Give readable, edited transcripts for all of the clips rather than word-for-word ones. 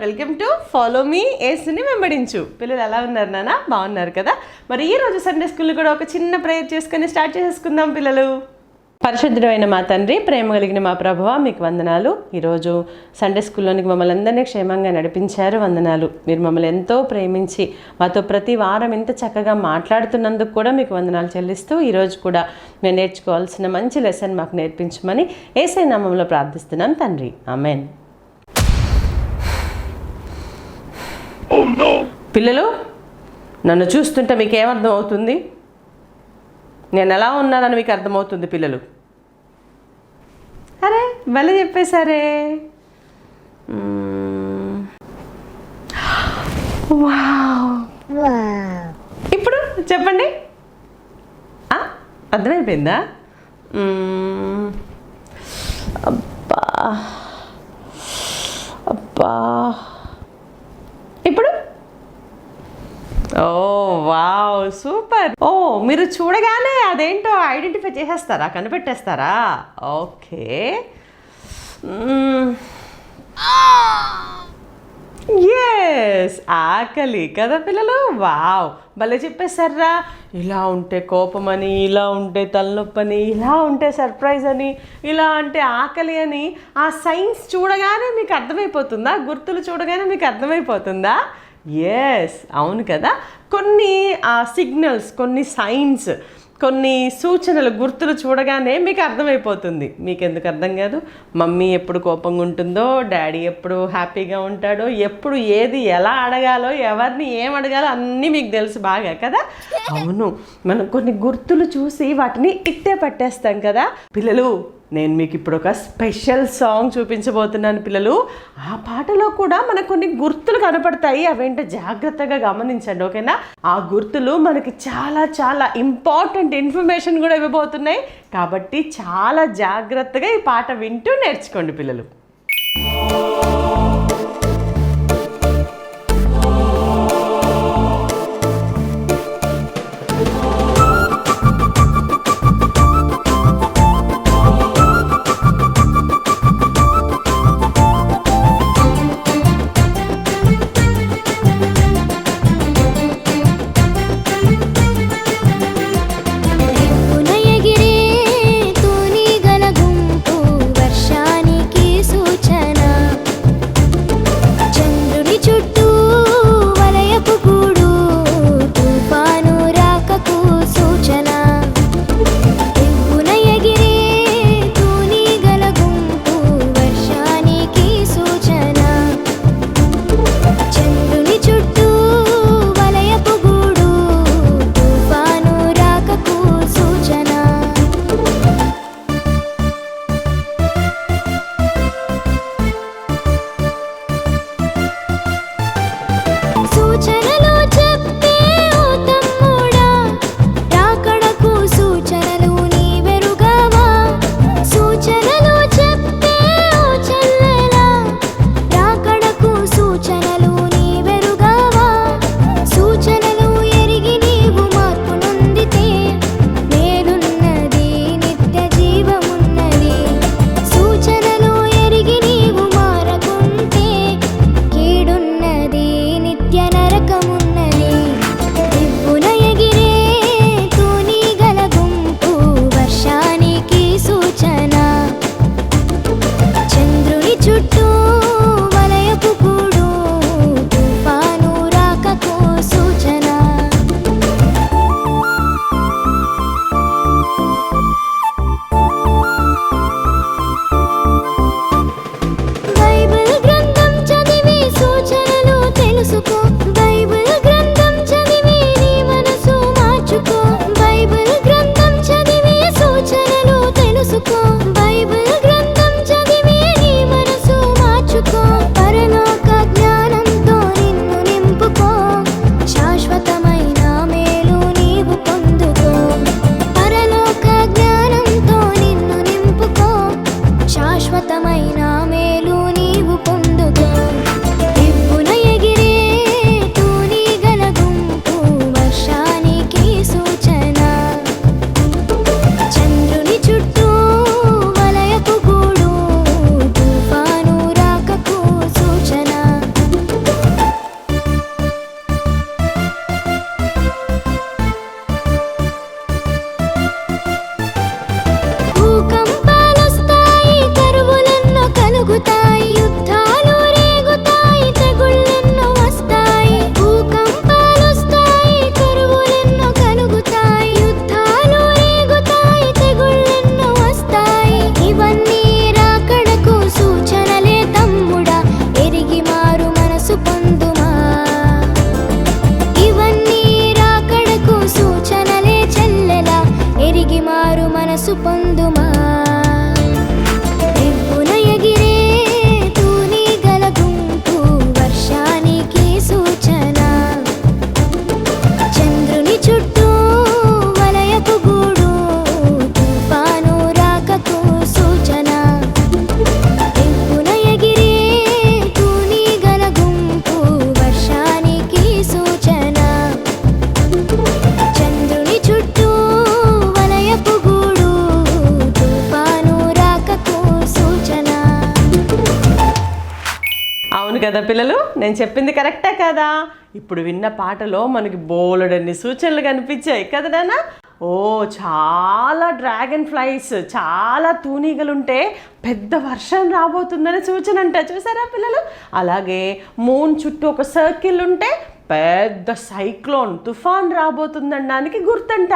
Welcome to follow me యేసుని వెంబడించు. పిల్లలు ఎలా ఉన్నారు నాన్న? బాగున్నారు కదా? మరి ఈరోజు సండే స్కూల్లో కూడా ఒక చిన్న ప్రేయర్ చేసుకొని స్టార్ట్ చేసుకుందాం పిల్లలు. పరిశుద్ధుడైన మా తండ్రి, ప్రేమ కలిగిన మా ప్రభువా, మీకు వందనాలు. ఈరోజు సండే స్కూల్లోనికి మమ్మల్ని అందరినీ క్షేమంగా నడిపించారు, వందనాలు. మీరు మమ్మల్ని ఎంతో ప్రేమించి మాతో ప్రతి వారం ఇంత చక్కగా మాట్లాడుతున్నందుకు కూడా మీకు వందనాలు చెల్లిస్తూ ఈరోజు కూడా మేము నేర్చుకోవాల్సిన మంచి లెసన్ మాకు నేర్పించమని యేసయ్య నామములో ప్రార్థిస్తున్నాం తండ్రి, ఆమెన్. పిల్లలు, నన్ను చూస్తుంటే మీకు ఏమర్థం అవుతుంది? నేను ఎలా ఉన్నానని మీకు అర్థమవుతుంది పిల్లలు? అరే భలే చెప్పేశారే. ఇప్పుడు చెప్పండి, అర్థమైపోయిందా? అబ్బా అబ్బా, ఇప్పుడు ఓ వావ్, సూపర్. ఓ, మీరు చూడగానే అదేంటో ఐడెంటిఫై చేసేస్తారా, కనిపెట్టేస్తారా? ఓకే. ఎస్, ఆకలి కదా పిల్లలు? వావ్, భలే చెప్పేశారా. ఇలా ఉంటే కోపం అని, ఇలా ఉంటే తలనొప్పి అని, ఇలా ఉంటే సర్ప్రైజ్ అని, ఇలా అంటే ఆకలి అని ఆ సైన్స్ చూడగానే మీకు అర్థమైపోతుందా? గుర్తులు చూడగానే మీకు అర్థమైపోతుందా? ఎస్, అవును కదా. కొన్ని సిగ్నల్స్, కొన్ని సైన్స్, కొన్ని సూచనలు, గుర్తులు చూడగానే మీకు అర్థమైపోతుంది. మీకు ఎందుకు అర్థం కాదు? మమ్మీ ఎప్పుడు కోపంగా ఉంటుందో, డాడీ ఎప్పుడు హ్యాపీగా ఉంటాడో, ఎప్పుడు ఏది ఎలా అడగాలో, ఎవరిని ఏం అడగాలో అన్నీ మీకు తెలుసు బాగా కదా. అవును, మనం కొన్ని గుర్తులు చూసి వాటిని ఇట్టే పట్టేస్తాం కదా పిల్లలు. నేను మీకు ఇప్పుడు ఒక స్పెషల్ సాంగ్ చూపించబోతున్నాను పిల్లలు. ఆ పాటలో కూడా మనకు కొన్ని గుర్తులు కనపడతాయి. అవేంటో జాగ్రత్తగా గమనించండి, ఓకేనా? ఆ గుర్తులు మనకి చాలా చాలా ఇంపార్టెంట్ ఇన్ఫర్మేషన్ కూడా ఇవ్వబోతున్నాయి. కాబట్టి చాలా జాగ్రత్తగా ఈ పాట వింటూ నేర్చుకోండి పిల్లలు. చంద్రుని చుట్టూ వలయపు గూడు తుఫాను రాకకు సూచన. అవును కదా పిల్లలు, నేను చెప్పింది కరెక్టే కదా? ఇప్పుడు విన్న పాటలో మనకి బోలెడన్ని సూచనలు కనిపించాయి కదా నాన్న? ఓ చాలా డ్రాగన్ ఫ్లైస్, చాలా తూనీగలుంటే పెద్ద వర్షం రాబోతుందని సూచన అంట. చూసారా పిల్లలు? అలాగే మూన్ చుట్టూ ఒక సర్కిల్ ఉంటే పెద్ద సైక్లోన్ తుఫాన్ రాబోతుందనడానికి గుర్తంట.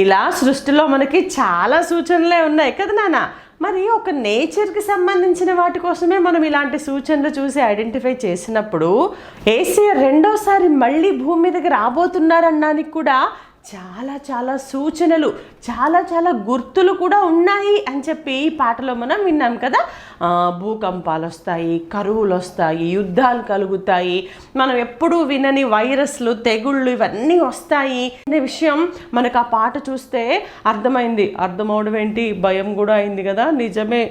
ఇలా సృష్టిలో మనకి చాలా సూచనలే ఉన్నాయి కదా నాన్న? మరి ఒక నేచర్కి సంబంధించిన వాటి కోసమే మనం ఇలాంటి సూచనలు చూసి ఐడెంటిఫై చేసినప్పుడు యేసయ్య రెండోసారి మళ్ళీ భూమి మీదకి రాబోతున్నారనడానికి కూడా చాలా చాలా సూచనలు, చాలా చాలా గుర్తులు కూడా ఉన్నాయి అని చెప్పి ఈ పాటలో మనం విన్నాం కదా. భూకంపాలు వస్తాయి, కరువులు వస్తాయి, యుద్ధాలు కలుగుతాయి, మనం ఎప్పుడూ వినని వైరస్లు, తెగుళ్ళు ఇవన్నీ వస్తాయి అనే విషయం మనకు ఆ పాట చూస్తే అర్థమైంది. అర్థమవడం ఏంటి, భయం కూడా అయింది కదా. నిజమే,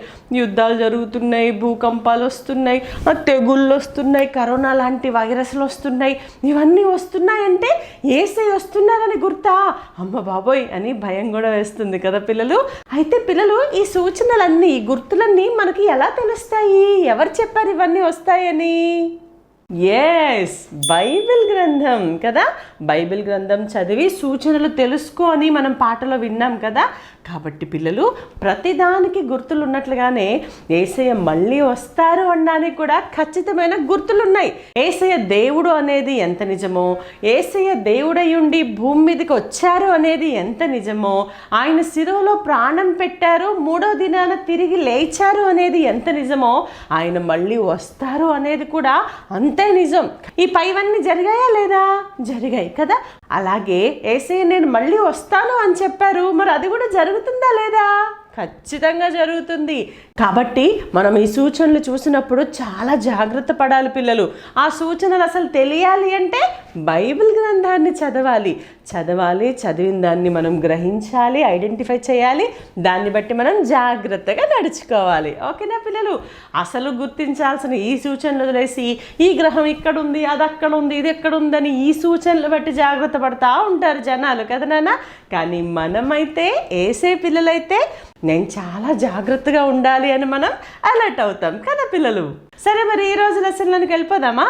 యుద్ధాలు జరుగుతున్నాయి, భూకంపాలు వస్తున్నాయి, తెగుళ్ళు వస్తున్నాయి, కరోనా లాంటి వైరస్లు వస్తున్నాయి, ఇవన్నీ వస్తున్నాయంటే యేసయ్య వస్తున్నారని గుర్తా? అమ్మ బాబోయ్ అని భయం కూడా వేస్తుంది కదా పిల్లలు? అయితే పిల్లలు, ఈ సూచనలన్నీ, ఈ గుర్తులన్నీ మనకి ఎలా తెలుస్తాయి? ఎవరు చెప్పారు ఇవన్నీ వస్తాయని? ఎస్, బైబిల్ గ్రంథం కదా. బైబిల్ గ్రంథం చదివి సూచనలు తెలుసుకో అని మనం పాటలో విన్నాం కదా. కాబట్టి పిల్లలు, ప్రతిదానికి గుర్తులు ఉన్నట్లుగానే యేసయ్య మళ్ళీ వస్తారు అనడానికి కూడా ఖచ్చితమైన గుర్తులు ఉన్నాయి. యేసయ్య దేవుడు అనేది ఎంత నిజమో, యేసయ్య దేవుడై ఉండి భూమి మీదకి వచ్చారు అనేది ఎంత నిజమో, ఆయన శిలువలో ప్రాణం పెట్టారు, 3వ దినాన తిరిగి లేచారు అనేది ఎంత నిజమో, ఆయన మళ్ళీ వస్తారు అనేది కూడా అంతే నిజం. ఈ పైవన్నీ జరిగాయా లేదా? జరిగాయి కదా. అలాగే యేసయ్య నేను మళ్ళీ వస్తాను అని చెప్పారు, మరి అది కూడా జరుగుతుందా లేదా? ఖచ్చితంగా జరుగుతుంది. కాబట్టి మనం ఈ సూచనలు చూసినప్పుడు చాలా జాగ్రత్త పడాలి పిల్లలు. ఆ సూచనలు అసలు తెలియాలి అంటే బైబిల్ గ్రంథాన్ని చదవాలి. చదివిన దాన్ని మనం గ్రహించాలి, ఐడెంటిఫై చేయాలి, దాన్ని బట్టి మనం జాగ్రత్తగా నడుచుకోవాలి. ఓకేనా పిల్లలు? అసలు గుర్తించాల్సిన ఈ సూచనలు వదిలేసి ఈ గ్రహం ఇక్కడ ఉంది, అది అక్కడ ఉంది, ఇది ఎక్కడ ఉందని ఈ సూచనలు బట్టి జాగ్రత్త పడతా ఉంటారు జనాలు కదా నాన్న? కానీ మనమైతే, యేసే పిల్లలైతే నేను చాలా జాగ్రత్తగా ఉండాలి అని మనం అలర్ట్ అవుతాం కదా పిల్లలు? సరే, మరి ఈ రోజు లెసన్లోకి వెళ్ళిపోదామా?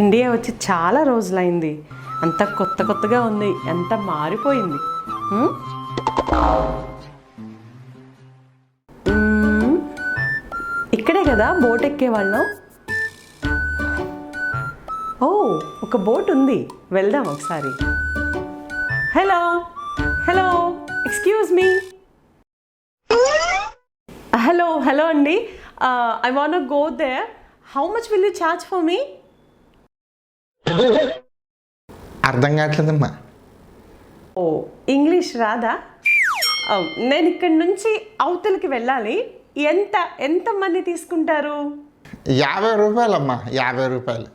ఇండియా వచ్చి చాలా రోజులైంది. అంత కొత్తగా ఉంది, ఎంత మారిపోయింది. ఇక్కడే కదా బోట్ ఎక్కేవాళ్ళం. ఓ, ఒక బోట్ ఉంది, వెళ్దాం ఒకసారి. Hello hello, excuse me. Hello అండి, I want go there. How much will you charge for me? అర్థం కావట్లేదమ్మా. ఓ, ఇంగ్లీష్ రాదా? నేను ఇక్కడి నుంచి అవతలకి వెళ్ళాలి. ఎంత మనీ తీసుకుంటారు? 50 రూపాయలమ్మా. 50 రూపాయలు.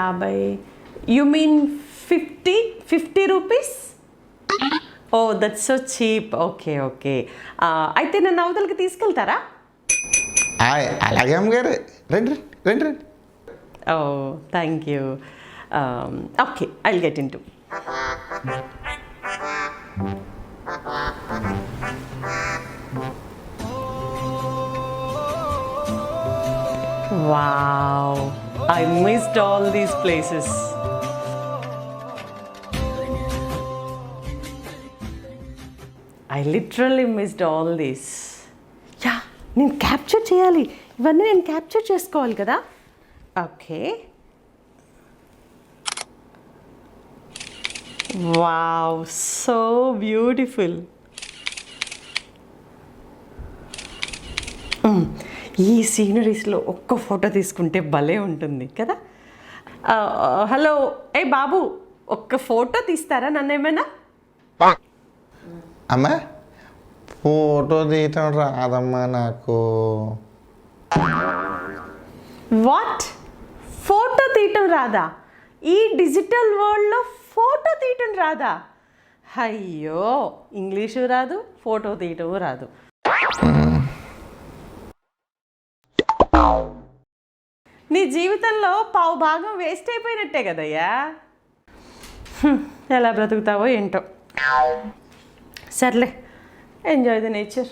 50? You mean 50 rupees? Oh, that's so cheap. Okay. అయితే నన్ను అవతలకి తీసుకెళ్తారా? అలాగే అమ్మగారు, రండి. Oh, thank you. Okay, I'll get into. Wow, I missed all these places. I literally missed all this. Yeah, నేను క్యాప్చర్ చేయాలి, ఇవన్నీ నేను క్యాప్చర్ చేసుకోవాలి కదా. Okay, wow, so beautiful. ఈ సీనరీస్లో ఒక్క ఫోటో తీసుకుంటే భలే ఉంటుంది కదా. హలో, ఏ బాబు, ఒక్క ఫోటో తీస్తారా నన్ను ఏమైనా? అమ్మా, ఫోటో తీయటం రాదమ్మా నాకు. వాట్? ఫోటో తీయటం రాదా? ఈ డిజిటల్ వరల్డ్లో ఫోటో తీయటం రాదా? అయ్యో, ఇంగ్లీషు రాదు, ఫోటో తీయటం రాదు. నీ జీవితంలో పావు భాగం వేస్ట్ అయిపోయినట్టే కదయ్యా. ఎలా బ్రతుకుతావో ఏంటో. సర్లే, ఎంజాయ్ ది నేచర్.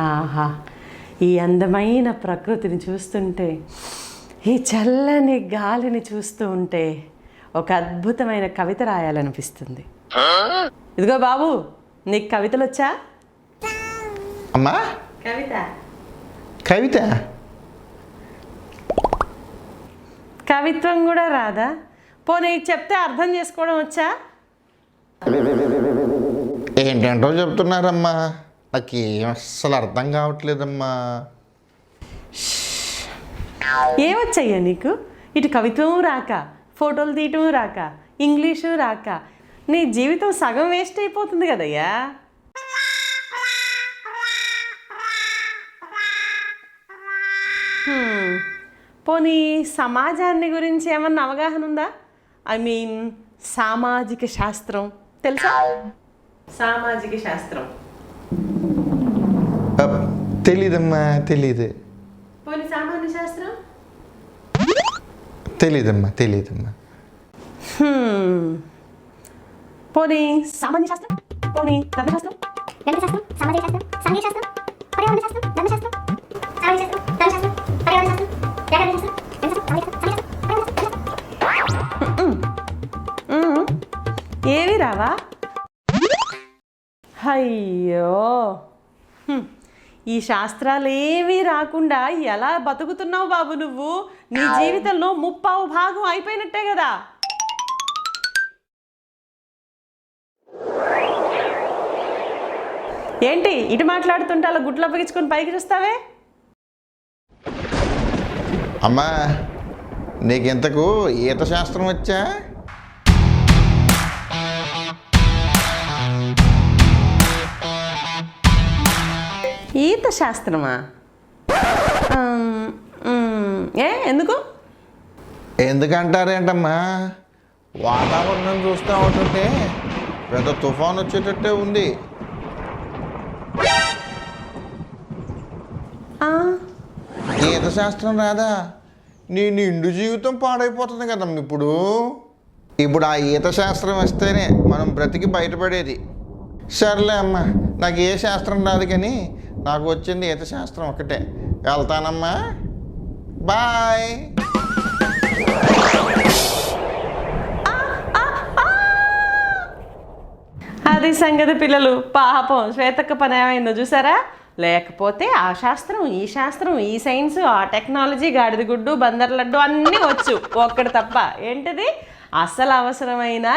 ఆహా, ఈ అందమైన ప్రకృతిని చూస్తుంటే, ఈ చల్లని గాలిని చూస్తూ ఉంటే ఒక అద్భుతమైన కవిత రాయాలనిపిస్తుంది. ఇదిగో బాబు, నీకు కవితలు వచ్చా? అమ్మా కవిత కవిత కవిత్వం కూడా రాదా? పోనీ చెప్తే అర్థం చేసుకోవడం వచ్చా? ఏంటంటో చెప్తున్నారమ్మా, నాకు ఏం అస్సలు అర్థం కావట్లేదమ్మా. ఏమొచ్చయ్యా నీకు? ఇటు కవిత్వం రాక, ఫోటోలు తీయటం రాక, ఇంగ్లీషు రాక, నీ జీవితం సగం వేస్ట్ అయిపోతుంది కదయ్యా. పోనీ సమాజాన్ని గురించి ఏమన్నా అవగాహన ఉందా? ఐ మీన్ సామాజిక శాస్త్రం తెలుసా? సామాజిక శాస్త్రం తెలీదమ్మా, తెలీదు. పోనీ సామాన్య శాస్త్రం? తెలీదమ్మా, తెలీదమ్మా. పోనీ సామాన్య శాస్త్రం, పోనీ ధర్మశాస్త్రం, గణితశాస్త్రం, సామాజిక శాస్త్రం, సాంఘిక శాస్త్రం, పర్యావరణ శాస్త్రం, ధర్మశాస్త్రం, సామాజిక శాస్త్రం, ధర్మశాస్త్రం, పర్యావరణ శాస్త్రం, వ్యాకరణ శాస్త్రం, ఏవి రావా? అయ్యో, ఈ శాస్త్రాలు ఏవి రాకుండా ఎలా బతుకుతున్నావు బాబు నువ్వు? నీ జీవితంలో 50% అయిపోయినట్టే కదా. ఏంటి ఇటు మాట్లాడుతుంటే అలా గుడ్లు అప్పగించుకొని పైకి చూస్తావే? అమ్మా, నీకెంతకు ఈత శాస్త్రం వచ్చా? ఈత శాస్త్రమా? ఎందుకు? ఎందుకంటారేంటమ్మా, వాతావరణం చూస్తూ ఉంటుంటే పెద్ద తుఫాన్ వచ్చేటట్టే ఉంది. ఈత శాస్త్రం రాదా? నీ నిండు జీవితం పాడైపోతుంది కదమ్మా. ఇప్పుడు ఆ ఈత శాస్త్రం వస్తేనే మనం బ్రతికి బయటపడేది. సర్లే అమ్మా, నాకు ఏ శాస్త్రం రాదు, కానీ నాకు వచ్చింది ఈత శాస్త్రం ఒకటే. వెళ్తానమ్మా, బాయ్. అది సంగతి పిల్లలు. పాపం శ్వేతక్క పని ఏమైందో చూసారా? లేకపోతే ఆ శాస్త్రం, ఈ శాస్త్రం, ఈ సైన్స్, ఆ టెక్నాలజీ, గాడిద గుడ్డు, బందర్ లడ్డు అన్నీ వచ్చు, ఒక్కడు తప్ప. ఏంటిది? అసలు అవసరమైన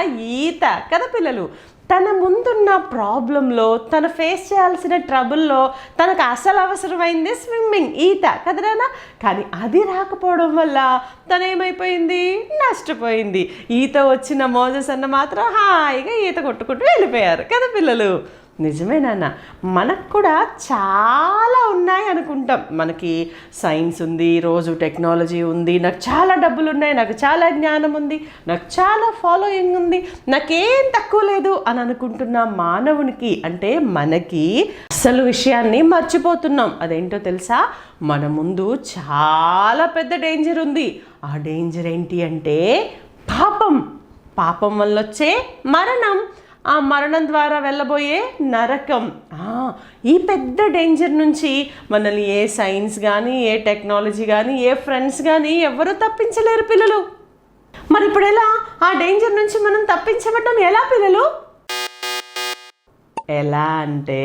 ఈత కదా పిల్లలు. తన ముందున్న ప్రాబ్లంలో, తను ఫేస్ చేయాల్సిన ట్రబుల్లో తనకు అసలు అవసరమైంది స్విమ్మింగ్, ఈత కదనా. కానీ అది రాకపోవడం వల్ల తనేమైపోయింది? నష్టపోయింది. ఈత వచ్చిన మోజెస్ అన్న మాత్రం హాయిగా ఈత కొట్టుకుంటూ వెళ్ళిపోయారు కదా పిల్లలు. నిజమే నాన్న, మనకు కూడా చాలా ఉన్నాయి అనుకుంటాం. మనకి సైన్స్ ఉంది, రోజు టెక్నాలజీ ఉంది, నాకు చాలా డబ్బులు ఉన్నాయి, నాకు చాలా జ్ఞానం ఉంది, నాకు చాలా ఫాలోయింగ్ ఉంది, నాకేం తక్కువ లేదు అని అనుకుంటున్న మానవునికి, అంటే మనకి అసలు విషయాన్ని మర్చిపోతున్నాం. అదేంటో తెలుసా? మన ముందు చాలా పెద్ద డేంజర్ ఉంది. ఆ డేంజర్ ఏంటి అంటే పాపం. పాపం వల్ల వచ్చే మరణం, ఆ మరణం ద్వారా వెళ్ళబోయే నరకం. ఈ పెద్ద డేంజర్ నుంచి మనల్ని ఏ సైన్స్ కానీ, ఏ టెక్నాలజీ కానీ, ఏ ఫ్రెండ్స్ కానీ ఎవరు తప్పించలేరు పిల్లలు. మరి ఇప్పుడు ఎలా ఆ డేంజర్ నుంచి మనం తప్పించబడ్డం ఎలా పిల్లలు? ఎలా అంటే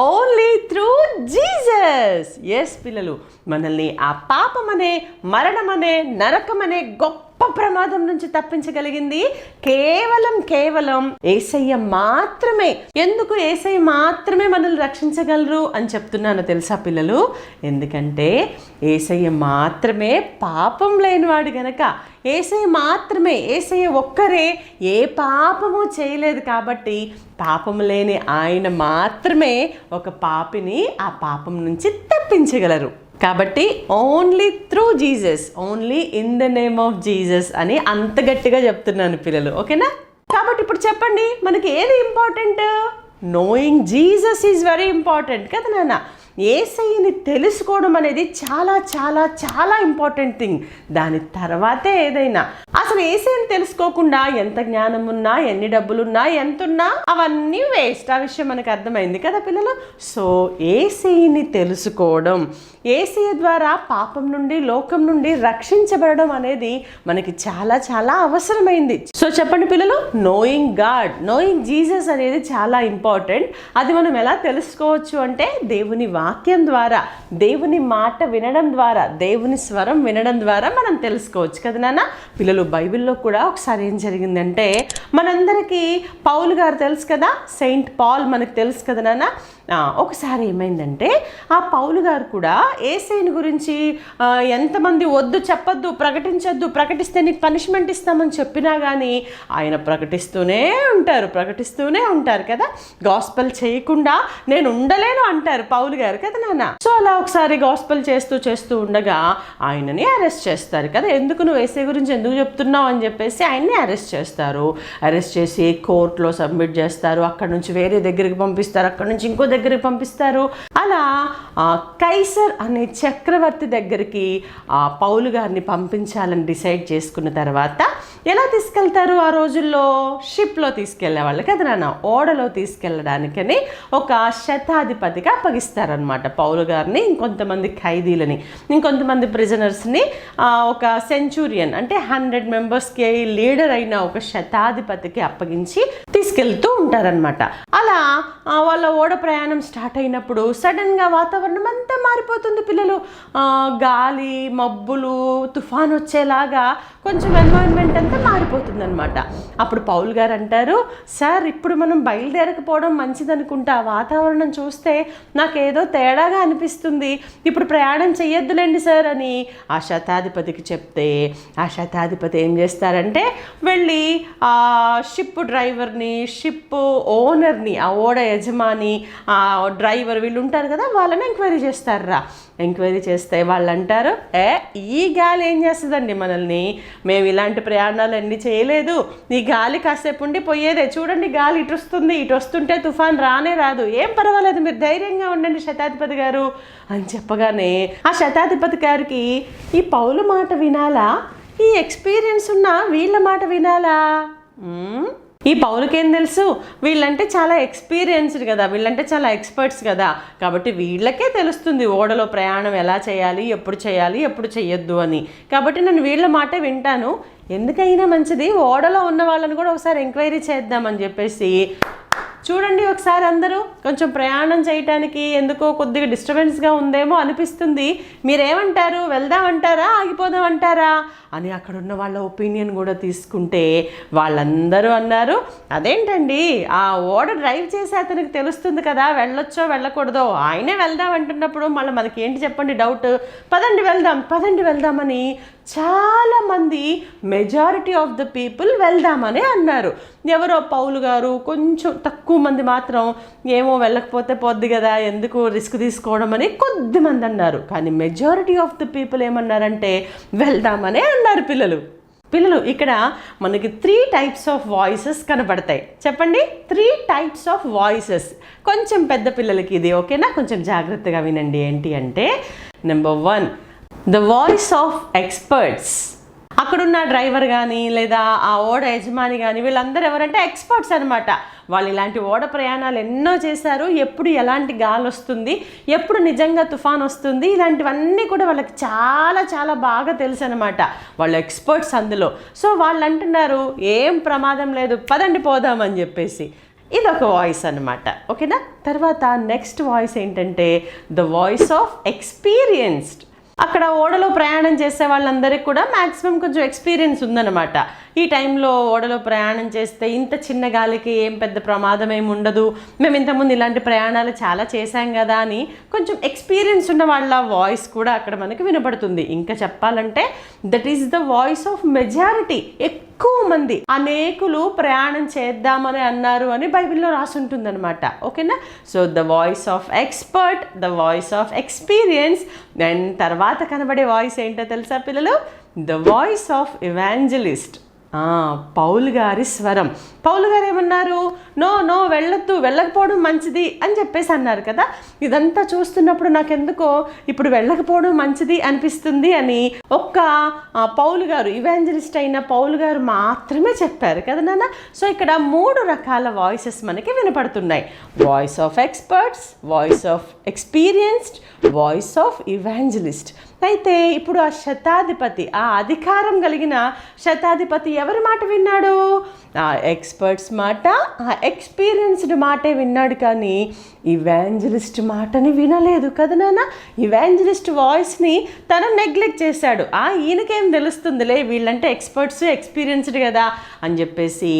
ఓన్లీ త్రూ జీసస్. ఎస్ పిల్లలు, మనల్ని ఆ పాపం అనే, మరణం అనే, నరకం అనే గొప్ప ప్రమాదం నుంచి తప్పించగలిగింది కేవలం యేసయ్య మాత్రమే. ఎందుకు యేసయ్య మాత్రమే మనల్ని రక్షించగలరు అని చెప్తున్నాను తెలుసా పిల్లలు? ఎందుకంటే యేసయ్య మాత్రమే పాపం లేనివాడు గనక. యేసయ్య మాత్రమే, యేసయ్య ఒక్కరే ఏ పాపము చేయలేదు కాబట్టి పాపము లేని ఆయన మాత్రమే ఒక పాపిని ఆ పాపం నుంచి తప్పించగలరు. కాబట్టి only through Jesus, only in the name of Jesus అని అంత గట్టిగా చెప్తున్నాను పిల్లలు, ఓకేనా? కాబట్టి ఇప్పుడు చెప్పండి, మనకి ఏది important? Knowing Jesus is very important కదా నాన్న. యేసయ్యని తెలుసుకోవడం అనేది చాలా చాలా చాలా ఇంపార్టెంట్ థింగ్. దాని తర్వాతే ఏదైనా. అసలు యేసయ్యని తెలుసుకోకుండా ఎంత జ్ఞానం ఉన్నా, ఎన్ని డబ్బులున్నా, ఎంత ఉన్నా అవన్నీ వేస్ట్. ఆ విషయం మనకు అర్థమైంది కదా పిల్లలు. సో యేసయ్యని తెలుసుకోవడం, యేసయ్య ద్వారా పాపం నుండి, లోకం నుండి రక్షించబడడం అనేది మనకి చాలా చాలా అవసరమైంది. సో చెప్పండి పిల్లలు, నోయింగ్ గాడ్, నోయింగ్ జీసస్ అనేది చాలా ఇంపార్టెంట్. అది మనం ఎలా తెలుసుకోవచ్చు అంటే దేవుని వాక్యం ద్వారా, దేవుని మాట వినడం ద్వారా, దేవుని స్వరం వినడం ద్వారా మనం తెలుసుకోవచ్చు కదా నాన్న. పిల్లలు బైబిల్లో కూడా ఒకసారి ఏం జరిగిందంటే, మనందరికీ పౌలు గారు తెలుసు కదా, సెయింట్ పాల్ మనకు తెలుసు కదా నాన్న. ఒకసారి ఏమైందంటే, ఆ పౌలు గారు కూడా యేసయ్యని గురించి ఎంతమంది వద్దు, చెప్పొద్దు, ప్రకటించొద్దు, ప్రకటిస్తే నీకు పనిష్మెంట్ ఇస్తామని చెప్పినా కానీ ఆయన ప్రకటిస్తూనే ఉంటారు కదా. గాస్పెల్ చేయకుండా నేను ఉండలేను అంటారు పౌలు గారు కదా నాన్న. సో అలా ఒకసారి గాస్పెల్ చేస్తూ ఉండగా ఆయనని అరెస్ట్ చేస్తారు కదా. ఎందుకు నువ్వు యేసయ్య గురించి ఎందుకు చెప్తున్నావు అని చెప్పేసి ఆయన్ని అరెస్ట్ చేస్తారు. అరెస్ట్ చేసి కోర్టులో సబ్మిట్ చేస్తారు. అక్కడ నుంచి వేరే దగ్గరికి పంపిస్తారు, అక్కడ నుంచి ఇంకో దగ్గరికి పంపిస్తారు. అలా కైసర్ అనే చక్రవర్తి దగ్గరికి పౌలు గారిని పంపించాలని డిసైడ్ చేసుకున్న తర్వాత ఎలా తీసుకెళ్తారు? ఆ రోజుల్లో షిప్లో తీసుకెళ్లేవాళ్ళు కదా నాన్న. ఓడలో తీసుకెళ్ళడానికని ఒక శతాధిపతిగా అప్పగిస్తారనమాట పౌలు గారిని, ఇంకొంతమంది ఖైదీలని, ఇంకొంతమంది ప్రిజనర్స్ని ఒక సెంచూరియన్ అంటే 100 మెంబర్స్కి లీడర్ అయిన ఒక శతాధిపతికి అప్పగించి తీసుకెళ్తూ ఉంటారనమాట. అలా వాళ్ళ ఓడ ప్రయాణం స్టార్ట్ అయినప్పుడు సడన్గా వాతావరణం అంతా మారిపోతుంది పిల్లలు. గాలి, మబ్బులు, తుఫాన్ వచ్చేలాగా కొంచెం ఎన్వైరన్మెంట్ అంతా మారిపోతుంది అనమాట. అప్పుడు పౌలు గారు అంటారు, సార్ ఇప్పుడు మనం బయలుదేరకపోవడం మంచిది అనుకుంటా, వాతావరణం చూస్తే నాకేదో తేడాగా అనిపిస్తుంది, ఇప్పుడు ప్రయాణం చెయ్యొద్దులేండి సార్ అని ఆ శతాధిపతికి చెప్తే, ఆ శతాధిపతి ఏం చేస్తారంటే వెళ్ళి ఆ షిప్ డ్రైవర్ని, షిప్ ఓనర్ని, ఆ ఓడ యజమాని, ఆ డ్రైవర్ వీళ్ళు ఉంటారు కదా, వాళ్ళని ఎంక్వైరీ చేస్తారా. ఎంక్వైరీ చేస్తే వాళ్ళు అంటారు, ఈ గాలి ఏం చేస్తుందండి మనల్ని, మేము ఇలాంటి ప్రయాణాలు అన్నీ చేయలేదు, ఈ గాలి కాసేపు ఉండి పోయేదే, చూడండి గాలి ఇటు వస్తుంది, ఇటు వస్తుంటే తుఫాన్ రానే రాదు, ఏం పర్వాలేదు మీరు ధైర్యంగా ఉండండి శతాధిపతి గారు అని చెప్పగానే ఆ శతాధిపతి గారికి ఈ పౌలు మాట వినాలా, ఈ ఎక్స్పీరియన్స్ ఉన్న వీళ్ళ మాట వినాలా? ఈ పౌలుకేం తెలుసు, వీళ్ళంటే చాలా ఎక్స్పీరియన్స్డ్ కదా, వీళ్ళంటే చాలా ఎక్స్పర్ట్స్ కదా, కాబట్టి వీళ్ళకే తెలుస్తుంది ఓడలో ప్రయాణం ఎలా చేయాలి, ఎప్పుడు చేయాలి, ఎప్పుడు చేయొద్దు అని. కాబట్టి నేను వీళ్ళ మాటే వింటాను, ఎందుకైనా మంచిది ఓడలో ఉన్న వాళ్ళని కూడా ఒకసారి ఎంక్వైరీ చేద్దామని చెప్పేసి, చూడండి ఒకసారి అందరూ కొంచెం ప్రయాణం చేయటానికి ఎందుకో కొద్దిగా డిస్టర్బెన్స్గా ఉందేమో అనిపిస్తుంది, మీరేమంటారు, వెళ్దామంటారా, ఆగిపోదామంటారా అని అక్కడ ఉన్న వాళ్ళ ఒపీనియన్ కూడా తీసుకుంటే వాళ్ళందరూ అన్నారు, అదేంటండి ఆ ఓడ డ్రైవ్ చేసి అతనికి తెలుస్తుంది కదా వెళ్ళొచ్చో వెళ్ళకూడదో, ఆయనే వెళ్దాం అంటున్నప్పుడు మళ్ళీ మనకి ఏంటి చెప్పండి డౌట్, పదండి వెళ్దామని చాలామంది, మెజారిటీ ఆఫ్ ద పీపుల్ వెళ్దామని అన్నారు. ఎవరో పౌలు గారు కొంచెం తక్కువ మంది మాత్రం ఏమో వెళ్ళకపోతే పోద్ది కదా, ఎందుకు రిస్క్ తీసుకోవడం అని కొద్దిమంది అన్నారు. కానీ మెజారిటీ ఆఫ్ ద పీపుల్ ఏమన్నారంటే వెళ్దామనే అన్నారు. పిల్లలు ఇక్కడ మనకి 3 types ఆఫ్ వాయిసెస్ కనబడతాయి. చెప్పండి, 3 types ఆఫ్ వాయిసెస్. కొంచెం పెద్ద పిల్లలకి ఇది ఓకేనా, కొంచెం జాగ్రత్తగా వినండి. ఏంటి అంటే, number 1 the voice of experts. అక్కడున్న డ్రైవర్ కానీ లేదా ఆ ఓడ యజమాని కానీ వీళ్ళందరూ ఎవరంటే ఎక్స్పర్ట్స్ అనమాట. వాళ్ళు ఇలాంటి ఓడ ప్రయాణాలు ఎన్నో చేశారు, ఎప్పుడు ఎలాంటి గాలి వస్తుంది, ఎప్పుడు నిజంగా తుఫాన్ వస్తుంది, ఇలాంటివన్నీ కూడా వాళ్ళకి చాలా చాలా బాగా తెలుసు అనమాట. వాళ్ళు ఎక్స్పర్ట్స్ అందులో. సో వాళ్ళు అంటున్నారు ఏం ప్రమాదం లేదు, పదండి పోదామని చెప్పేసి. ఇదొక వాయిస్ అనమాట, ఓకేనా. తర్వాత నెక్స్ట్ వాయిస్ ఏంటంటే ద వాయిస్ ఆఫ్ ఎక్స్పీరియన్స్డ్. అక్కడ ఓడలో ప్రయాణం చేసే వాళ్ళందరికీ కూడా మ్యాక్సిమం కొంచెం ఎక్స్పీరియన్స్ ఉందన్నమాట. ఈ టైంలో ఓడలో ప్రయాణం చేస్తే ఇంత చిన్న గాలికి ఏం పెద్ద ప్రమాదం ఏమి ఉండదు, మేము ఇంతకుముందు ఇలాంటి ప్రయాణాలు చాలా చేశాం కదా అని కొంచెం ఎక్స్పీరియన్స్ ఉన్న వాళ్ళ వాయిస్ కూడా అక్కడ మనకి వినపడుతుంది. ఇంకా చెప్పాలంటే that is the voice of majority. ఎక్కువ మంది అనేకులు ప్రయాణం చేద్దామని అన్నారు అని బైబిల్లో రాసి ఉంటుందన్నమాట. ఓకేనా? So the voice of expert, the voice of experience, and తర్వాత కనబడే వాయిస్ ఏంటో తెలుసా పిల్లలు? The voice of evangelist. పౌలు గారి స్వరం. పౌలు గారు ఏమన్నారు? నో వెళ్ళొద్దు, వెళ్ళకపోవడం మంచిది అని చెప్పేసి అన్నారు కదా. ఇదంతా చూస్తున్నప్పుడు నాకెందుకో ఇప్పుడు వెళ్ళకపోవడం మంచిది అనిపిస్తుంది అని ఒక్క పౌలు గారు, ఇవాంజలిస్ట్ అయిన పౌలు గారు మాత్రమే చెప్పారు కదా నాన్న. సో ఇక్కడ 3 రకాల వాయిసెస్ మనకి వినపడుతున్నాయి. Voice of experts, voice of experienced, voice of evangelist. అయితే ఇప్పుడు ఆ శతాధిపతి, ఆ అధికారం కలిగిన శతాధిపతి ఎవరి మాట విన్నాడు? ఆ ఎక్స్పర్ట్స్ మాట, ఆ ఎక్స్పీరియన్స్డ్ మాటే విన్నాడు, కానీ ఇవాంజలిస్ట్ మాటని వినలేదు కదా నాన్న. ఇవాంజలిస్ట్ వాయిస్ని తను నెగ్లెక్ట్ చేశాడు. ఈయనకేం తెలుస్తుందిలే, వీళ్ళంటే ఎక్స్పర్ట్స్, ఎక్స్పీరియన్స్డ్ కదా అని చెప్పేసి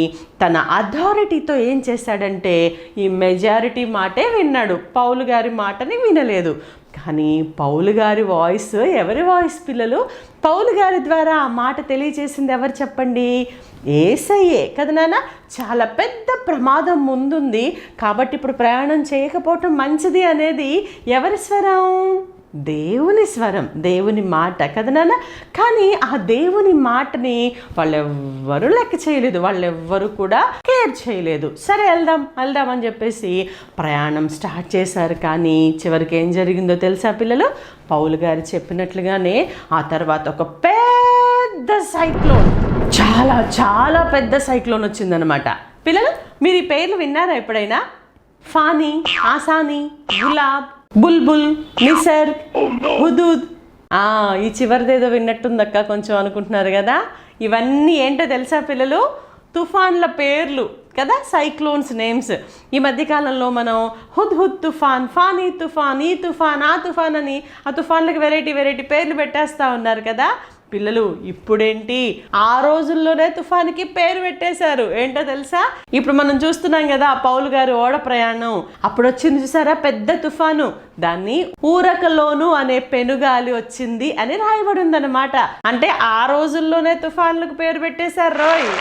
తన అథారిటీతో ఏం చేశాడంటే ఈ మెజారిటీ మాటే విన్నాడు, పౌలు గారి మాటని వినలేదు. కానీ పౌలు గారి వాయిస్ ఎవరి వాయిస్ పిల్లలు? పౌలు గారి ద్వారా ఆ మాట తెలియజేసింది ఎవరు చెప్పండి? యేసయ్యే కదా నాన్న. చాలా పెద్ద ప్రమాదం ముందుంది కాబట్టి ఇప్పుడు ప్రయాణం చేయకపోవటం మంచిది అనేది ఎవరి స్వరం? దేవుని స్వరం, దేవుని మాట కదా నాన్న. కానీ ఆ దేవుని మాటని వాళ్ళెవ్వరూ లెక్క చేయలేదు, వాళ్ళెవ్వరూ కూడా కేర్ చేయలేదు. సరే వెళ్దాం అని చెప్పేసి ప్రయాణం స్టార్ట్ చేశారు. కానీ చివరికి ఏం జరిగిందో తెలుసా పిల్లలు? పౌలు గారు చెప్పినట్లుగానే ఆ తర్వాత ఒక పెద్ద సైక్లోన్, చాలా చాలా పెద్ద సైక్లోన్ వచ్చిందనమాట. పిల్లలు మీరు ఈ పేర్లు విన్నారా ఎప్పుడైనా? ఫానీ, ఆసానీ, గులాబ్, బుల్బుల్, నిసర్, హుదూద్. ఈ చివరిదేదో విన్నట్టుందక్క కొంచెం అనుకుంటున్నారు కదా. ఇవన్నీ ఏంటో తెలుసా పిల్లలు? తుఫాన్ల పేర్లు కదా, సైక్లోన్స్ నేమ్స్. ఈ మధ్యకాలంలో మనం హుద్ తుఫాన్, ఫానీ తుఫాన్, ఈ తుఫాన్, ఆ తుఫాన్ అని ఆ తుఫాన్లకు వెరైటీ పేర్లు పెట్టేస్తూ ఉన్నారు కదా. పిల్లలు ఇప్పుడేంటి, ఆ రోజుల్లోనే తుఫానికి పేరు పెట్టేశారు. ఏంటో తెలుసా? ఇప్పుడు మనం చూస్తున్నాం కదా పౌలు గారి ఓడ ప్రయాణం, అప్పుడు వచ్చింది చూసారా పెద్ద తుఫాను, దాన్ని ఊరకలోను అనే పెనుగాలి వచ్చింది అని రాయబడి ఉందన్నమాట. అంటే ఆ రోజుల్లోనే తుఫాన్లకు పేరు పెట్టేశారు రోయ్.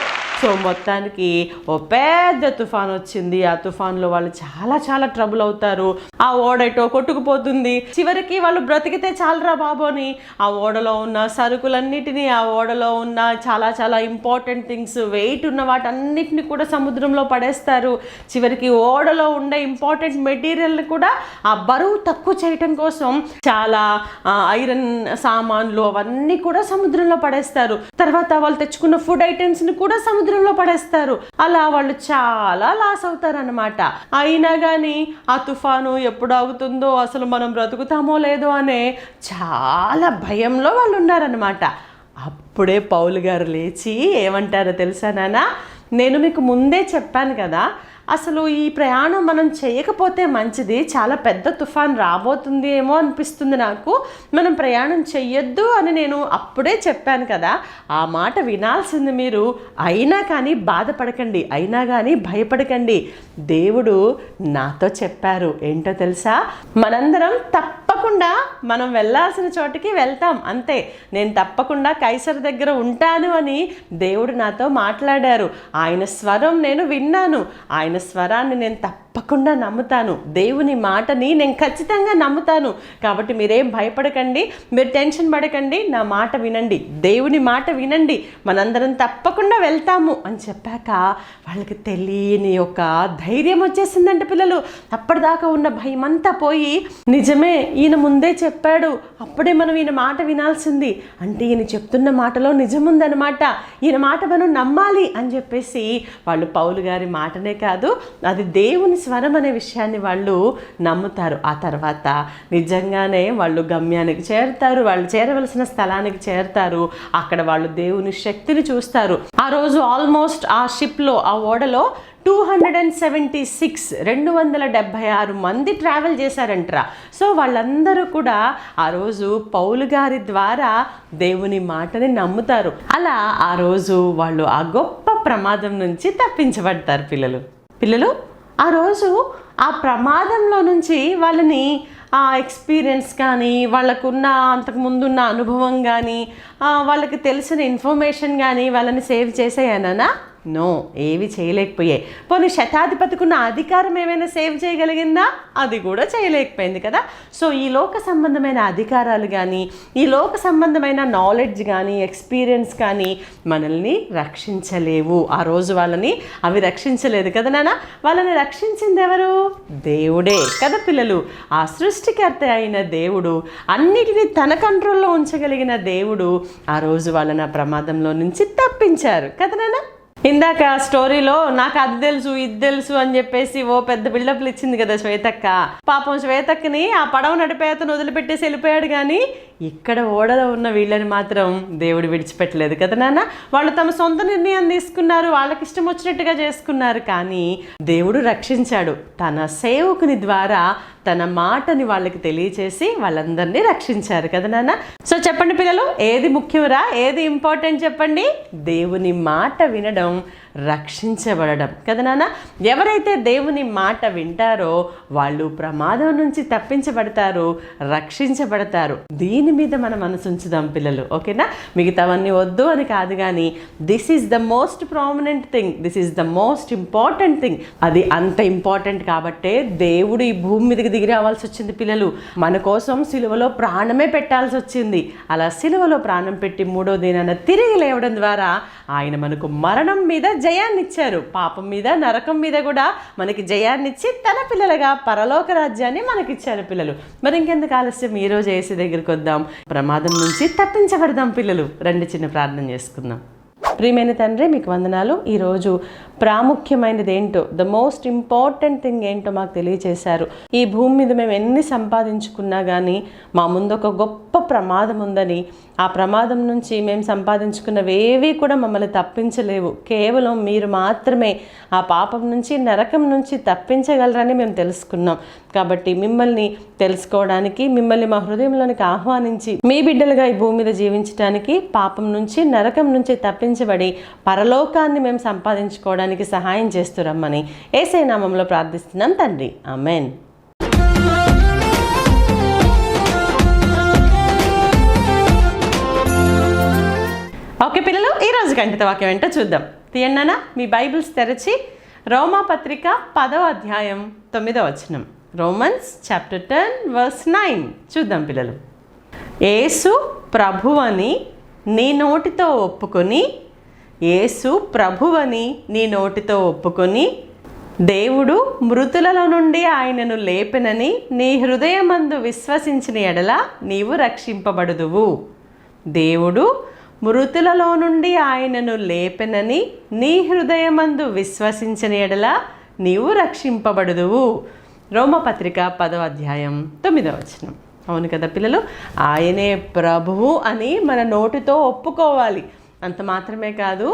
సో మొత్తానికి ఓ పెద్ద తుఫాన్ వచ్చింది. ఆ తుఫాన్లో వాళ్ళు చాలా చాలా ట్రబుల్ అవుతారు. ఆ ఓడటో కొట్టుకుపోతుంది. చివరికి వాళ్ళు బ్రతికితే చాలరా బాబు అని ఆ ఓడలో ఉన్న సరుకులన్నిటినీ, ఆ ఓడలో ఉన్న చాలా చాలా ఇంపార్టెంట్ థింగ్స్, వెయిట్ ఉన్న వాటన్నిటిని కూడా సముద్రంలో పడేస్తారు. చివరికి ఓడలో ఉండే ఇంపార్టెంట్ మెటీరియల్ని కూడా ఆ బరువు తక్కువ చేయటం కోసం చాలా ఐరన్ సామాన్లు అవన్నీ కూడా సముద్రంలో పడేస్తారు. తర్వాత వాళ్ళు తెచ్చుకున్న ఫుడ్ ఐటమ్స్ని కూడా సముద్రంలో పడేస్తారు. అలా వాళ్ళు చాలా లాస్ అవుతారు అన్నమాట. అయినా కానీ ఆ తుఫాను ఎప్పుడు ఆగుతుందో, అసలు మనం బ్రతుకుతామో లేదో అనే చాలా భయంలో వాళ్ళు ఉన్నారనమాట. అప్పుడే పౌలు గారు లేచి ఏమంటారో తెలుసా నాన్న? నేను మీకు ముందే చెప్పాను కదా, అసలు ఈ ప్రయాణం మనం చేయకపోతే మంచిది, చాలా పెద్ద తుఫాన్ రాబోతుంది ఏమో అనిపిస్తుంది నాకు, మనం ప్రయాణం చెయ్యొద్దు అని నేను అప్పుడే చెప్పాను కదా. ఆ మాట వినాల్సింది మీరు. అయినా కానీ బాధపడకండి, అయినా కానీ భయపడకండి. దేవుడు నాతో చెప్పారు. ఏంటో తెలుసా? మనందరం తప్పకుండా మనం వెళ్ళాల్సిన చోటికి వెళ్తాం, అంతే. నేను తప్పకుండా కైసర్ దగ్గర ఉంటాను అని దేవుడు నాతో మాట్లాడారు. ఆయన స్వరం నేను విన్నాను. ఆయన స్వరాన్ని నేను తప్పకుండా నమ్ముతాను. దేవుని మాటని నేను ఖచ్చితంగా నమ్ముతాను. కాబట్టి మీరేం భయపడకండి, మీరు టెన్షన్ పడకండి, నా మాట వినండి, దేవుని మాట వినండి, మనందరం తప్పకుండా వెళ్తాము అని చెప్పాక వాళ్ళకి తెలియని ఒక ధైర్యం వచ్చేసిందంటే పిల్లలు. అప్పటిదాకా ఉన్న భయం అంతా పోయి, నిజమే ఈయన ముందే చెప్పాడు, అప్పుడే మనం ఈయన మాట వినాల్సింది, అంటే ఈయన చెప్తున్న మాటలో నిజముందనమాట, ఈయన మాట మనం నమ్మాలి అని చెప్పేసి వాళ్ళు పౌలు గారి మాటనే కాదు, అది దేవుని స్వరం అనే విషయాన్ని వాళ్ళు నమ్ముతారు. ఆ తర్వాత నిజంగానే వాళ్ళు గమ్యానికి చేరుతారు, వాళ్ళు చేరవలసిన స్థలానికి చేరుతారు. అక్కడ వాళ్ళు దేవుని శక్తిని చూస్తారు. ఆ రోజు ఆల్మోస్ట్ ఆ షిప్లో, ఆ ఓడలో 276 మంది ట్రావెల్ చేశారంటరా. సో వాళ్ళందరూ కూడా ఆ రోజు పౌలు గారి ద్వారా దేవుని మాటని నమ్ముతారు. అలా ఆ రోజు వాళ్ళు ఆ గొప్ప ప్రమాదం నుంచి తప్పించబడతారు. పిల్లలు ఆ రోజు ఆ ప్రమాదంలో నుంచి వాళ్ళని ఆ ఎక్స్పీరియన్స్ కానీ, వాళ్ళకున్న అంతకుముందున్న అనుభవం కానీ, వాళ్ళకి తెలిసిన ఇన్ఫర్మేషన్ కానీ వాళ్ళని సేవ్ చేసేయనా? నో, ఏవి చేయలేకపోయాయి. పోనీ శతాధిపతికున్న అధికారం ఏమైనా సేవ్ చేయగలిగిందా? అది కూడా చేయలేకపోయింది కదా. సో ఈ లోక సంబంధమైన అధికారాలు కానీ, ఈ లోక సంబంధమైన నాలెడ్జ్ కానీ, ఎక్స్పీరియన్స్ కానీ మనల్ని రక్షించలేవు. ఆ రోజు వాళ్ళని అవి రక్షించలేదు కదా నాన్న. వాళ్ళని రక్షించింది ఎవరు? దేవుడే కదా పిల్లలు. ఆ సృష్టికర్త అయిన దేవుడు, అన్నిటినీ తన కంట్రోల్లో ఉంచగలిగిన దేవుడు ఆ రోజు వాళ్ళని ఆ ప్రమాదంలో నుంచి తప్పించారు కదా నాన్న. ఇందాక స్టోరీలో నాకు అది తెలుసు ఇది తెలుసు అని చెప్పేసి ఓ పెద్ద బిల్డప్లు ఇచ్చింది కదా శ్వేతక్క. పాపం శ్వేతక్కని ఆ పడవ నడిపే అతను వదిలిపెట్టేసి వెళ్ళిపోయాడు, కానీ ఇక్కడ ఓడలో ఉన్న వీళ్ళని మాత్రం దేవుడు విడిచిపెట్టలేదు కదా నాన్న. వాళ్ళు తమ సొంత నిర్ణయం తీసుకున్నారు, వాళ్ళకి ఇష్టం వచ్చినట్టుగా చేసుకున్నారు, కానీ దేవుడు రక్షించాడు. తన సేవకుని ద్వారా తన మాటని వాళ్ళకి తెలియచేసి వాళ్ళందరినీ రక్షించారు కదా నాన్న. సో చెప్పండి పిల్లలు, ఏది ముఖ్యమరా, ఏది ఇంపార్టెంట్ చెప్పండి? దేవుని మాట వినడం, రక్షించబడడం కదా నాన్న. ఎవరైతే దేవుని మాట వింటారో వాళ్ళు ప్రమాదం నుంచి తప్పించబడతారు, రక్షించబడతారు. దీని మీద మనం మనసు ఉంచుదాం పిల్లలు, ఓకేనా? మిగతావన్నీ వద్దు అని కాదు, కానీ this is the most prominent thing, this is the most important thing. అది అంత ఇంపార్టెంట్ కాబట్టే దేవుడు ఈ భూమి మీదకి దిగి రావాల్సి వచ్చింది పిల్లలు. మన కోసం సిలువలో ప్రాణమే పెట్టాల్సి వచ్చింది. అలా సిలువలో ప్రాణం పెట్టి 3వ దినాన తిరిగి లేవడం ద్వారా ఆయన మనకు మరణం మీద జయాన్ని ఇచ్చారు. పాపం మీద, నరకం మీద కూడా మనకి జయాన్ని ఇచ్చి తన పిల్లలుగా పరలోక రాజ్యాన్ని మనకిచ్చారు పిల్లలు. మరి ఇంకెందుకు ఆలస్యం, ఈరోజు యేసు దగ్గరికి వద్దాం, ప్రమాదం నుంచి తప్పించబడదాం పిల్లలు. రండి చిన్న ప్రార్థన చేసుకుందాం. ప్రియమైన తండ్రి, మీకు వందనాలు. ఈరోజు ప్రాముఖ్యమైనది ఏంటో, ద మోస్ట్ ఇంపార్టెంట్ థింగ్ ఏంటో మాకు తెలియచేశారు. ఈ భూమి మీద మేము ఎన్ని సంపాదించుకున్నా కానీ మా ముందు ఒక గొప్ప ప్రమాదం ఉందని, ఆ ప్రమాదం నుంచి మేము సంపాదించుకున్నవి ఏవి కూడా మమ్మల్ని తప్పించలేవు. కేవలం మీరు మాత్రమే ఆ పాపం నుంచి, నరకం నుంచి తప్పించగలరని మేము తెలుసుకున్నాం. కాబట్టి మిమ్మల్ని తెలుసుకోవడానికి, మిమ్మల్ని మా హృదయంలోనికి ఆహ్వానించి మీ బిడ్డలుగా ఈ భూమి మీద జీవించడానికి, పాపం నుంచి, నరకం నుంచి తప్పించబడి పరలోకాన్ని మేము సంపాదించుకోవడానికి సహాయం చేస్తురమ్మని యేసయ్య నామములో ప్రార్థిస్తున్నాం తండ్రి, ఆమేన్. ఓకే పిల్లలు, ఈరోజు కంఠిత వాక్యం ఏంటో చూద్దాం. తీయండి మీ బైబిల్స్ తెరచి రోమా పత్రిక 10వ అధ్యాయం 9వ వచనం. రోమన్స్ చాప్టర్ 10 verse 9 చూద్దాం పిల్లలు. యేసు ప్రభువని నీ నోటితో ఒప్పుకొని, యేసు ప్రభువని నీ నోటితో ఒప్పుకొని, దేవుడు మృతులలో నుండి ఆయనను లేపెనని నీ హృదయమందు విశ్వసించిన ఎడల నీవు రక్షింపబడుదువు. దేవుడు మృతులలో నుండి ఆయనను లేపెనని నీ హృదయమందు విశ్వసించిన ఎడల నీవు రక్షింపబడుదువు. రోమపత్రిక 10వ అధ్యాయం 9వ వచనం. అవును కదా పిల్లలు, ఆయనే ప్రభువు అని మన నోటితో ఒప్పుకోవాలి. అంత మాత్రమే కాదు,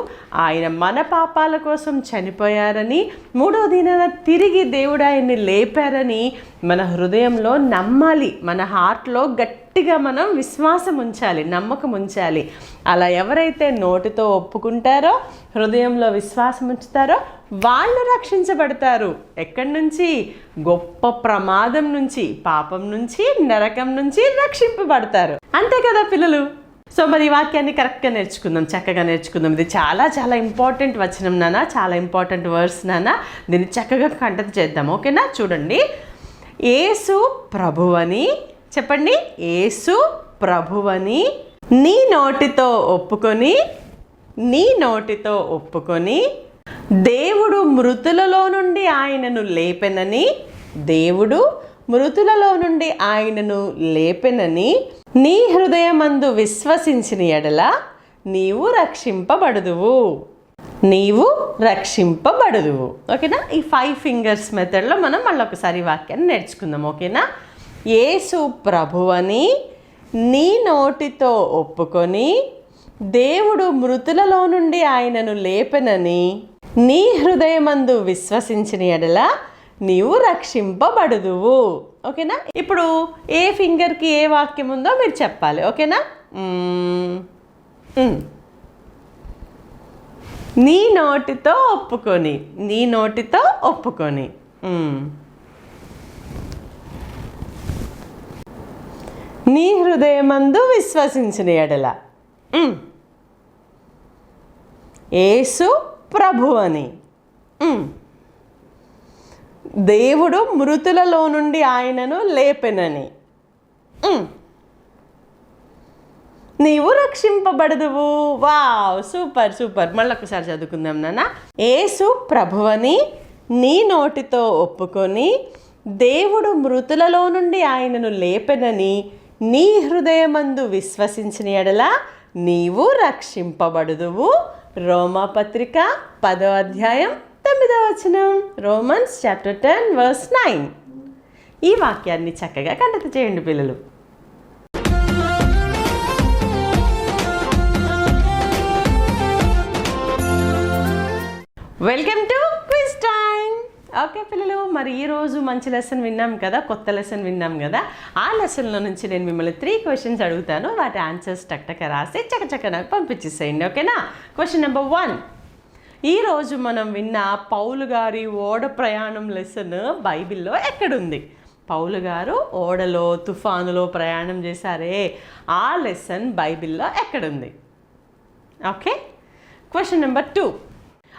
ఆయన మన పాపాల కోసం చనిపోయారని, 3వ దినాన తిరిగి దేవుడు ఆయన్ని లేపారని మన హృదయంలో నమ్మాలి. మన హార్ట్లో గట్టిగా మనం విశ్వాసం ఉంచాలి, నమ్మకం ఉంచాలి. అలా ఎవరైతే నోటితో ఒప్పుకుంటారో, హృదయంలో విశ్వాసం ఉంచుతారో వాళ్ళు రక్షించబడతారు. ఎక్కడి నుంచి? గొప్ప ప్రమాదం నుంచి, పాపం నుంచి, నరకం నుంచి రక్షింపబడతారు. అంతే కదా పిల్లలు. సో మరి ఈ వాక్యాన్ని కరెక్ట్గా నేర్చుకుందాం, చక్కగా నేర్చుకుందాం. ఇది చాలా చాలా ఇంపార్టెంట్ వచనం నాన్న, చాలా ఇంపార్టెంట్ వర్స్ నాన్న. దీన్ని చక్కగా కంఠత చేద్దాం, ఓకేనా? చూడండి, యేసు ప్రభువని చెప్పండి. యేసు ప్రభువని నీ నోటితో ఒప్పుకొని, నీ నోటితో ఒప్పుకొని, దేవుడు మృతులలో నుండి ఆయనను లేపెనని, దేవుడు మృతులలో నుండి ఆయనను లేపెనని నీ హృదయమందు విశ్వసించిన ఎడల నీవు రక్షింపబడుదువు. నీవు రక్షింపబడుదువు. ఓకేనా? ఈ 5 fingers మెథడ్లో మనం మళ్ళీ ఒకసారి వాక్యాన్ని నేర్చుకుందాం, ఓకేనా? యేసు ప్రభువని నీ నోటితో ఒప్పుకొని, దేవుడు మృతులలో నుండి ఆయనను లేపెనని నీ హృదయమందు విశ్వసించిన ఎడల నీవు రక్షింపబడుదువు. ఓకేనా? ఇప్పుడు ఏ ఫింగర్కి ఏ వాక్యం ఉందో మీరు చెప్పాలి. ఓకేనా? నీ నోటితో ఒప్పుకొని, నీ నోటితో ఒప్పుకొని. నీ హృదయమందు విశ్వసించిన ఎడల యేసు ప్రభు అని. దేవుడు మృతులలో నుండి ఆయనను లేపెనని. నీవు రక్షింపబడదువు. Wow, super super. మళ్ళొకసారి చదువుకుందాం నాన్న. యేసు ప్రభువని నీ నోటితో ఒప్పుకొని దేవుడు మృతులలో నుండి ఆయనను లేపెనని నీ హృదయమందు విశ్వసించిన ఎడల నీవు రక్షింపబడుదువు. రోమాపత్రిక 10వ అధ్యాయం 9వ వచనం. Romans chapter 10 verse 9. ఈ వాక్యాన్ని చక్కగా కంఠత చేయండి పిల్లలు. Welcome to quiz time. Okay పిల్లలు, మరి ఈరోజు మంచి లెసన్ విన్నాం కదా, కొత్త లెసన్ విన్నాం కదా. ఆ లెసన్లో నుంచి నేను మిమ్మల్ని 3 questions అడుగుతాను. వాటి ఆన్సర్స్ టక్టక రాసి చకచక నాకు పంపించేసేయండి. ఓకేనా? Question number 1. ఈరోజు మనం విన్న పౌలు గారి ఓడ ప్రయాణం లెసన్ బైబిల్లో ఎక్కడుంది? పౌలు గారు ఓడలో తుఫానులో ప్రయాణం చేశారే, ఆ లెసన్ బైబిల్లో ఎక్కడుంది? ఓకే. Question number 2.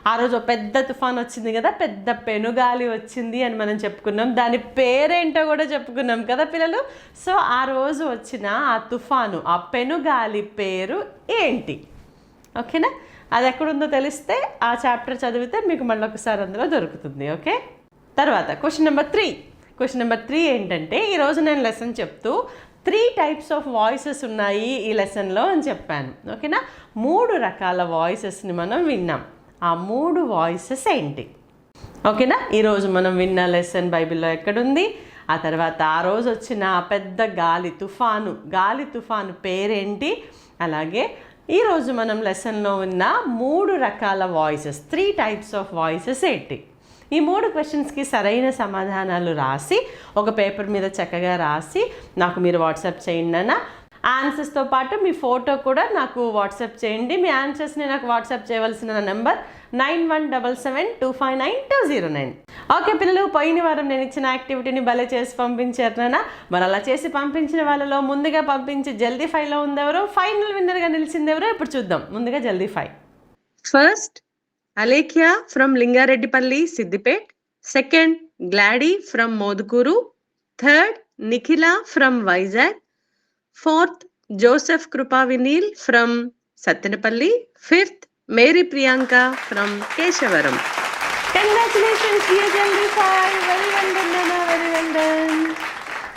ఆ రోజు పెద్ద తుఫాన్ వచ్చింది కదా, పెద్ద పెనుగాలి వచ్చింది అని మనం చెప్పుకున్నాం. దాని పేరేంటో కూడా చెప్పుకున్నాం కదా పిల్లలు. సో ఆ రోజు వచ్చిన ఆ తుఫాను, ఆ పెనుగాలి పేరు ఏంటి? ఓకేనా? అది ఎక్కడుందో తెలిస్తే ఆ చాప్టర్ చదివితే మీకు మళ్ళీ ఒకసారి అందులో దొరుకుతుంది. ఓకే. తర్వాత క్వశ్చన్ నెంబర్ 3. క్వశ్చన్ నెంబర్ 3 ఏంటంటే, ఈరోజు నేను లెసన్ చెప్తూ 3 types ఆఫ్ వాయిసెస్ ఉన్నాయి ఈ లెసన్లో అని చెప్పాను. ఓకేనా? 3 రకాల వాయిసెస్ని మనం విన్నాం. ఆ 3 వాయిసెస్ ఏంటి? ఓకేనా? ఈరోజు మనం విన్న లెసన్ బైబిల్లో ఎక్కడుంది? ఆ తర్వాత ఆ రోజు వచ్చిన పెద్ద గాలి తుఫాను పేరేంటి? అలాగే ఈరోజు మనం లెసన్లో ఉన్న 3 రకాల వాయిసెస్, 3 types ఆఫ్ వాయిసెస్ ఏంటి? ఈ 3 క్వశ్చన్స్కి సరైన సమాధానాలు రాసి ఒక పేపర్ మీద చక్కగా రాసి నాకు మీరు వాట్సాప్ చేయండి అన్న. ఆన్సర్స్తో పాటు మీ ఫోటో కూడా నాకు వాట్సాప్ చేయండి. మీ ఆన్సర్స్ని నాకు వాట్సాప్ చేయవలసిన నెంబర్ 9177259209. ఓకే పిల్లలు, పోయిన వారం నేను ఇచ్చిన యాక్టివిటీని భలే చేసి పంపించారనా? మరి అలా చేసి పంపించిన వాళ్ళలో ముందుగా పంపించి జల్దీ 5లో ఉందెవరో, ఫైనల్ విన్నర్గా నిలిచింది ఎవరో ఇప్పుడు చూద్దాం. ముందుగా జల్దీ 5. First Alekhya from Lingareddypalli Siddipet. Second Gladdy from Modukuru. Third Nikhila from Vizag. Fourth, Joseph Krupa Vinil from Satyanapalli. Fifth, Mary Priyanka from Keshavaram. Congratulations, dear Jaldi 5. Very well done, Nana. Very well done.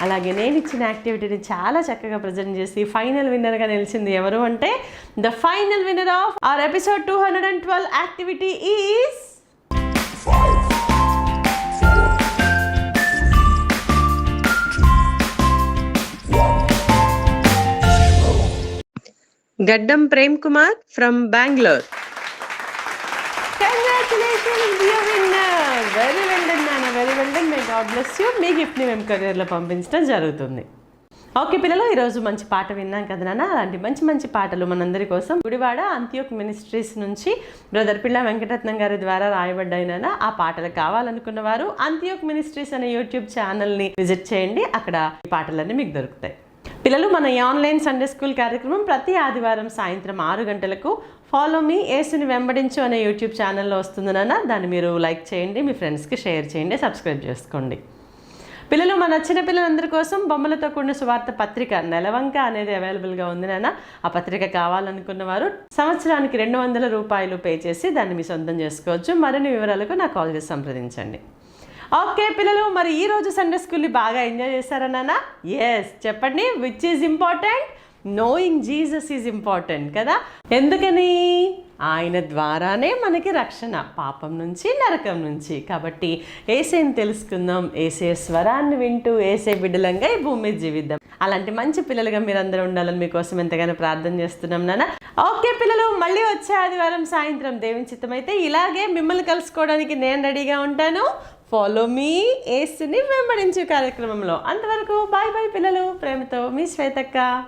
అలాగే నేను ఇచ్చిన యాక్టివిటీని చాలా చక్కగా ప్రజెంట్ చేసి ఫైనల్ విన్నర్గా నిలిచింది ఎవరు అంటే, the final winner of our episode 212 activity is Gaddam Prem Kumar from Bengaluru. Congratulations dear winner. Very well done నాన్న, very well done. May God bless you. మీ గిఫ్ట్ని మేము కొరియర్లో పంపించడం జరుగుతుంది. ఓకే పిల్లలు, ఈరోజు మంచి పాట విన్నాం కదా నాన్న. అలాంటి మంచి మంచి పాటలు మనందరి కోసం గుడివాడ అంత్యోక్ మినిస్ట్రీస్ నుంచి బ్రదర్ పిల్ల వెంకటరత్నం గారి ద్వారా రాయబడ్డాయినా. ఆ పాటలు కావాలనుకున్న వారు అంత్యోక్ మినిస్ట్రీస్ అనే యూట్యూబ్ ఛానల్ని విజిట్ చేయండి. అక్కడ ఈ పాటలన్నీ మీకు దొరుకుతాయి. పిల్లలు, మన ఈ ఆన్లైన్ సండే స్కూల్ కార్యక్రమం ప్రతి ఆదివారం సాయంత్రం 6 గంటలకు ఫాలో మీ యేసుని వెంబడించు అనే యూట్యూబ్ ఛానల్లో వస్తుంది నాన్న. దాన్ని మీరు లైక్ చేయండి, మీ ఫ్రెండ్స్కి షేర్ చేయండి, సబ్స్క్రైబ్ చేసుకోండి. పిల్లలు, మన నచ్చిన పిల్లలందరి కోసం బొమ్మలతో కూడిన సువార్త పత్రిక నెలవంక అనేది అవైలబుల్గా ఉంది నాన్న. ఆ పత్రిక కావాలనుకున్న వారు సంవత్సరానికి 200 రూపాయలు పే చేసి దాన్ని మీ సొంతం చేసుకోవచ్చు. మరిన్ని వివరాలకు నాకు కాల్ చేసి సంప్రదించండి. ఓకే పిల్లలు, మరి ఈరోజు సండే స్కూల్ని బాగా ఎంజాయ్ చేశారా నాన్న? ఎస్ చెప్పండి. Which is important? Knowing Jesus is important కదా. ఎందుకని? ఆయన ద్వారానే మనకి రక్షణ పాపం నుంచి, నరకం నుంచి. కాబట్టి యేసేని తెలుసుకుందాం, యేసే స్వరాన్ని వింటూ యేసే బిడ్డలంగా ఈ భూమి మీద జీవిద్దాం. అలాంటి మంచి పిల్లలుగా మీరందరూ ఉండాలని మీకోసం ఎంతగానో ప్రార్థన చేస్తున్నాం నాన్న. ఓకే పిల్లలు, మళ్ళీ వచ్చే ఆదివారం సాయంత్రం దేవుని చిత్తమైతే ఇలాగే మిమ్మల్ని కలుసుకోవడానికి నేను రెడీగా ఉంటాను. ఫాలో మీ, యేసుని వెంబడించు కార్యక్రమంలో. అంతవరకు బాయ్ బాయ్ పిల్లలు. ప్రేమతో మీ శ్వేతక్క.